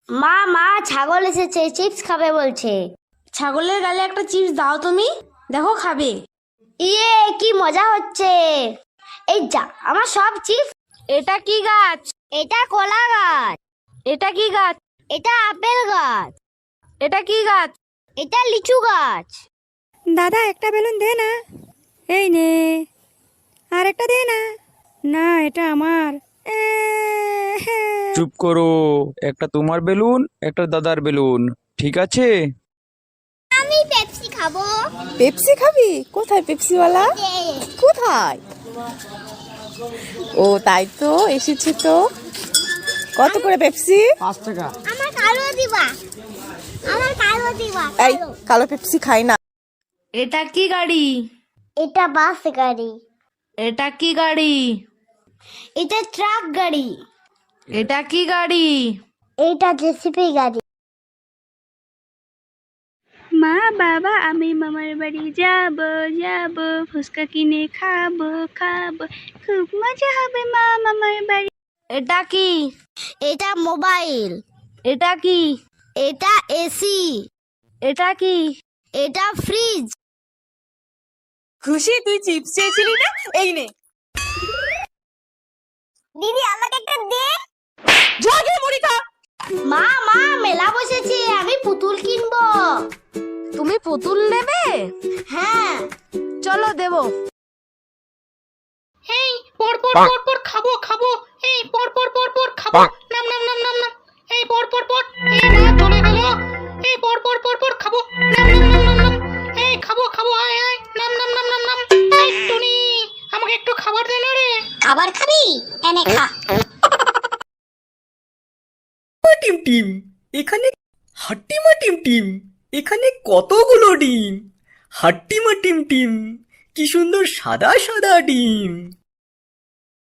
মা মা ছাগল এসেছে, চিপস খাবে বলছে। ছাগলের গালে একটা চিপস দাও তুমি, দেখো খাবে। ইয়ে, কি মজা হচ্ছে! এই যা, আমার সব চিপস। এটা কি গাছ? এটা কলা গাছ। এটা কি গাছ? এটা আপেল গাছ। এটা কি গাছ? এটা লিচু গাছ। দাদা একটা বেলুন দে না। এই নে, আর একটা দে না। না, এটা আমার। চুপ করো, একটা তোমার বেলুন, একটা দাদার বেলুন, ঠিক আছে? আমি পেপসি খাবো। পেপসি খাবি? কোথায় পেপসিওয়ালা? কোথায়? ও তাই তো, এসেছে তো। কত করে পেপসি? 5 টাকা। আমার কালো দিবা, আমার কালো দিবা। এই কালো পেপসি খাই না। এটা কি গাড়ি? এটা বাস গাড়ি। এটা কি গাড়ি? এটা ট্রাক গাড়ি। এটা কি গাড়ি? এটা জেসিপি গাড়ি। মা বাবা আমি মামার বাড়ি যাব যাব, ফুচকা কিনে খাবো খাবো, খুব মজা হবে মা মামার বাড়ি। এটা কি? এটা মোবাইল। এটা কি? এটা এসি। এটা কি? এটা ফ্রিজ। খুশি, তুই চিপস চেয়েছিলি না? এই নে। দিদি আমাকে একটা দে। জাগে মুড়ি খা। মা মা মেলা বসেছে, আমি পুতুল কিনবো। তুমি পুতুল নেবে? হ্যাঁ। চলো দেবো। এই পর পর পর পর খাবো খাবো, এই পর পর পর পর খাবো, নাম নাম নাম নাম নাম, এই পর পর পর, এই মা চলে গেল, এই পর পর পর পর খাবো, নাম নাম নাম নাম নাম, এই খাবো খাবো, আয় আয়, নাম নাম নাম নাম নাম, এই টুনি আমাকে একটু খাবার দে না রে। খাবার খাবি? এনে খা। টিম টিম, এখানে হাট্টিমা টিম টিম, এখানে কতগুলো ডিম। হাট্টিমা টিম টিম, কি সুন্দর সাদা সাদা ডিম।